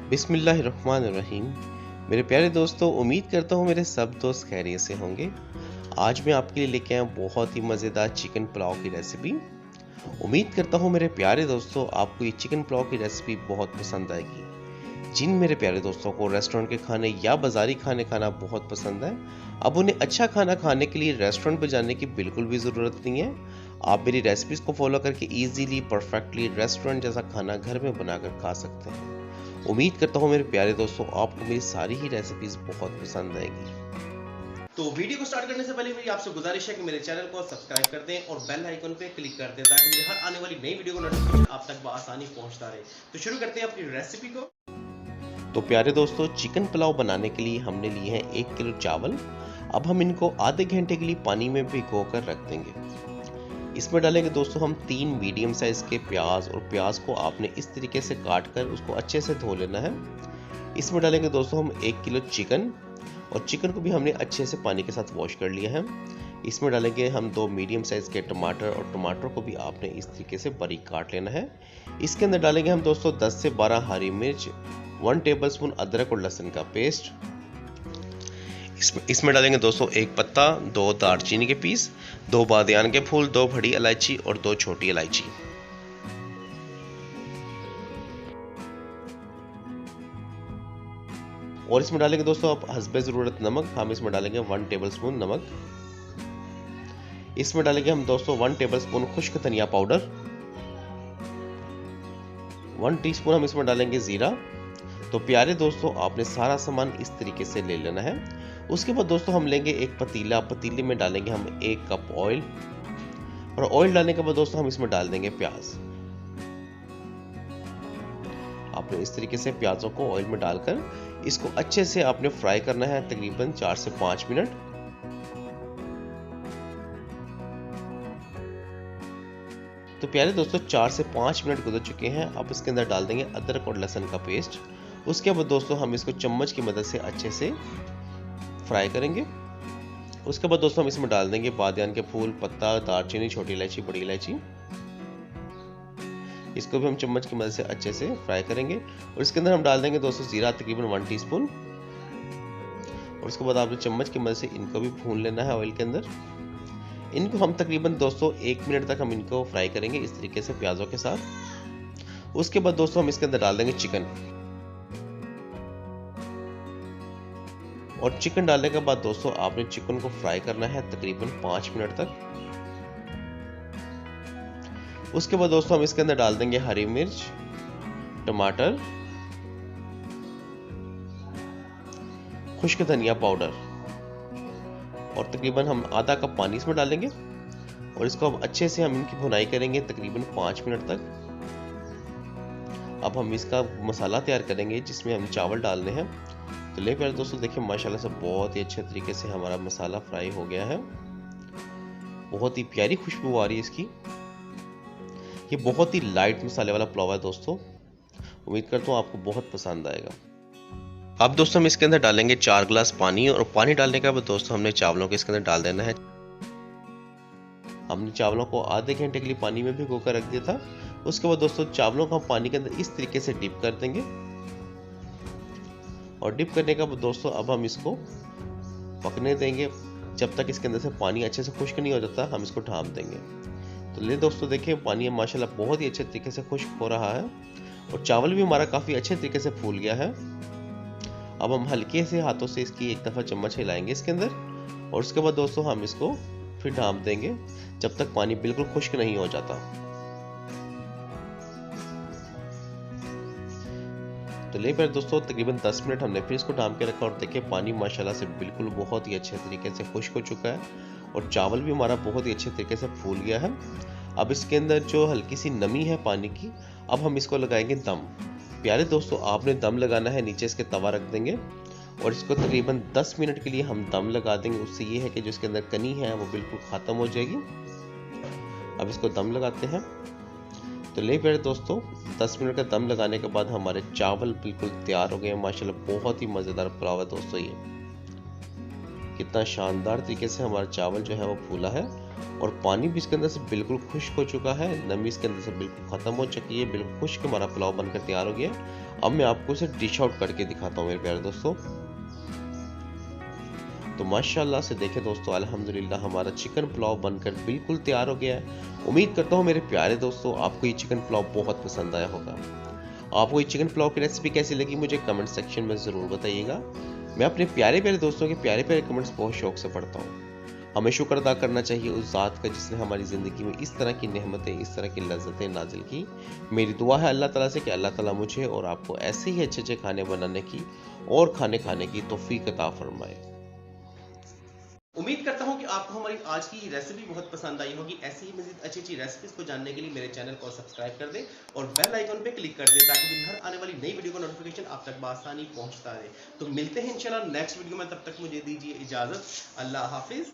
बिस्मिल्लाहिर्रहमानिर्रहीम। मेरे प्यारे दोस्तों, उम्मीद करता हूँ मेरे सब दोस्त खैरियत से होंगे। आज मैं आपके लिए लेके आया बहुत ही मज़ेदार चिकन पुलाव की रेसिपी। उम्मीद करता हूँ मेरे प्यारे दोस्तों आपको ये चिकन पुलाव की रेसिपी बहुत पसंद आएगी। जिन मेरे प्यारे दोस्तों को रेस्टोरेंट के खाने या बाज़ारी खाने खाना बहुत पसंद है, अब उन्हें अच्छा खाना खाने के लिए रेस्टोरेंट पर जाने की बिल्कुल भी ज़रूरत नहीं है। आप मेरी रेसिपीज़ को फॉलो करके इजीली परफेक्टली रेस्टोरेंट जैसा खाना घर में बनाकर खा सकते हैं। उम्मीद करता हूँ मेरे प्यारे दोस्तों आपको मेरी सारी ही रेसिपीज़ बहुत पसंद आएगी। तो वीडियो को स्टार्ट करने से पहले मेरी आपसे गुजारिश है कि मेरे चैनल को सब्सक्राइब कर दें और बेल आइकन पे क्लिक कर दें ताकि मेरी हर आने वाली नई वीडियो का नोटिफिकेशन आप तक बआसानी पहुंचता रहे। तो शुरू करते हैं अपनी रेसिपी को। तो प्यारे दोस्तों, चिकन पुलाव बनाने के लिए हमने लिए हैं 1 किलो चावल। अब हम इनको आधे घंटे के लिए पानी में भिगो कर रख देंगे। इसमें डालेंगे दोस्तों हम 3 मीडियम साइज के प्याज, और प्याज को आपने इस तरीके से काट कर उसको अच्छे से धो लेना है। इसमें डालेंगे दोस्तों हम 1 किलो चिकन, और चिकन को भी हमने अच्छे से पानी के साथ वॉश कर लिया है। इसमें डालेंगे हम 2 मीडियम साइज के टमाटर, और टमाटर को भी आपने इस तरीके से बारीक काट लेना है। इसके अंदर डालेंगे हम दोस्तों 10 से 12 हरी मिर्च, 1 टेबलस्पून अदरक और लहसुन का पेस्ट। इसमें डालेंगे दोस्तों 1 पत्ता, 2 दालचीनी के पीस, 2 बादियान के फूल, 2 बड़ी इलायची और 2 छोटी इलायची। और इसमें डालेंगे दोस्तों आप हस्बे ज़रूरत नमक। हम इसमें डालेंगे 1 टेबलस्पून नमक। इसमें डालेंगे हम दोस्तों 1 टेबलस्पून खुश्क धनिया पाउडर, 1 टीस्पून हम इसमें डालेंगे ज़ीरा। तो प्यारे दोस्तों, आपने सारा सामान इस तरीके से ले लेना है। उसके बाद दोस्तों हम लेंगे एक पतीला, पतीले में डालेंगे हम 1 कप ऑयल, और ऑयल डालने के बाद दोस्तों हम इसमें डाल देंगे प्याज। आपने इस तरीके से प्याजों को ऑयल में डालकर इसको अच्छे से आपने फ्राई करना है तकरीबन 4 से 5 मिनट। तो प्यारे दोस्तों 4 से 5 मिनट गुजर चुके हैं। अब इसके अंदर डाल देंगे अदरक और लहसुन का पेस्ट। उसके बाद दोस्तों हम इसको चम्मच की मदद से अच्छे से फ्राई करेंगे। उसके बाद दोस्तों हम इसमें डाल देंगे बादियान के फूल, पत्ता, दालचीनी, छोटी इलायची, बड़ी इलायची। इसको भी हम चम्मच की मदद से अच्छे से फ्राई करेंगे। और इसके अंदर हम डाल देंगे दोस्तों जीरा तकरीबन 1 टीस्पून। और उसके बाद आपने चम्मच की मदद से इनको भी भून लेना है ऑयल के अंदर। इनको हम तकरीबन दोस्तों 1 मिनट तक हम इनको फ्राई करेंगे इस तरीके से प्याजों के साथ। उसके बाद दोस्तों हम इसके अंदर डाल देंगे चिकन, और चिकन डालने के बाद दोस्तों आपने चिकन को फ्राई करना है तकरीबन 5 मिनट तक। उसके बाद दोस्तों हम इसके अंदर डाल देंगे हरी मिर्च, टमाटर, खुश्क धनिया पाउडर, और तकरीबन हम आधा कप पानी इसमें डालेंगे। और इसको हम अच्छे से हम इनकी भुनाई करेंगे तकरीबन 5 मिनट तक। अब हम इसका मसाला तैयार करेंगे जिसमें हम चावल डालने हैं। तो ले प्यारे दोस्तों, देखिए माशाल्लाह से बहुत ही अच्छे तरीके से हमारा मसाला फ्राई हो गया है। बहुत ही प्यारी खुशबू आ रही है इसकी। ये बहुत ही लाइट मसाले वाला पुलाव है दोस्तों। उम्मीद करता हूँ आपको बहुत पसंद आएगा। अब दोस्तों हम इसके अंदर डालेंगे 4 गिलास पानी, और पानी डालने के बाद दोस्तों हमने चावलों को इसके अंदर डाल देना है। हमने चावलों को आधे घंटे के लिए पानी में भिगो कर रख दिया था। उसके बाद दोस्तों चावलों को हम पानी के अंदर इस तरीके से डिप कर देंगे। और डिप करने के बाद दोस्तों अब हम इसको पकने देंगे जब तक इसके अंदर से पानी अच्छे से खुश्क नहीं हो जाता। हम इसको ढाँप देंगे। तो ले दोस्तों देखिए पानी माशाल्लाह बहुत ही अच्छे तरीके से खुश्क हो रहा है, और चावल भी हमारा काफ़ी अच्छे तरीके से फूल गया है। अब हम हल्के से हाथों से इसकी एक दफ़ा चम्मच हिलाएंगे इसके अंदर, और उसके बाद दोस्तों हम इसको फिर ढाँप देंगे जब तक पानी बिल्कुल खुश्क नहीं हो जाता। तो ले फिर दोस्तों तकरीबन 10 मिनट हमने फिर इसको ढाँप के रखा, और देखिए पानी माशाल्लाह से बिल्कुल बहुत ही अच्छे तरीके से खुश्क हो चुका है, और चावल भी हमारा बहुत ही अच्छे तरीके से फूल गया है। अब इसके अंदर जो हल्की सी नमी है पानी की, अब हम इसको लगाएंगे दम। प्यारे दोस्तों, आपने दम लगाना है, नीचे इसके तवा रख देंगे, और इसको तकरीबन 10 मिनट के लिए हम दम लगा देंगे। उससे ये है कि जो इसके अंदर कनी है वो बिल्कुल ख़त्म हो जाएगी। अब इसको दम लगाते हैं। तो ले प्यारे दोस्तों 10 मिनट का दम लगाने के बाद हमारे चावल बिल्कुल तैयार हो गए हैं। माशाल्लाह बहुत ही मज़ेदार पुलाव है दोस्तों। ये कितना शानदार तरीके से हमारा चावल जो है वो फूला है, और पानी भी इसके अंदर से बिल्कुल खुश्क हो चुका है, नमी इसके अंदर से बिल्कुल ख़त्म हो चुकी है, बिल्कुल खुश्क हमारा पुलाव बनकर तैयार हो गया है। अब मैं आपको इसे डिश आउट करके दिखाता हूँ मेरे प्यारे दोस्तों। तो माशाल्लाह से देखें दोस्तों, अल्हम्दुलिल्लाह हमारा चिकन पुलाव बनकर बिल्कुल तैयार हो गया है। उम्मीद करता हूँ मेरे प्यारे दोस्तों आपको ये चिकन पुलाव बहुत पसंद आया होगा। आपको ये चिकन पुलाव की रेसिपी कैसी लगी मुझे कमेंट सेक्शन में ज़रूर बताइएगा। मैं अपने प्यारे प्यारे दोस्तों के प्यारे प्यारे कमेंट्स बहुत शौक से पढ़ता हूँ। हमें शुक्र अदा करना चाहिए उस ज़ात का जिसने हमारी ज़िंदगी में इस तरह की नेमतें, इस तरह की लज़्ज़तें नाजिल की। मेरी दुआ है अल्लाह ताला से कि अल्लाह ताला मुझे और आपको ऐसे ही अच्छे अच्छे खाने बनाने की और खाने की तौफीक अता फरमाए। उम्मीद करता हूं कि आपको हमारी आज की रेसिपी बहुत पसंद आई होगी। ऐसी ही मज़ीद अच्छी अच्छी रेसिपीज को जानने के लिए मेरे चैनल को सब्सक्राइब कर दें और बेल आइकन पे क्लिक कर दें ताकि दिन हर आने वाली नई वीडियो का नोटिफिकेशन आप तक बआसानी पहुंचता रहे। तो मिलते हैं इंशाल्लाह नेक्स्ट वीडियो में, तब तक मुझे दीजिए इजाज़त। अल्लाह हाफिज़।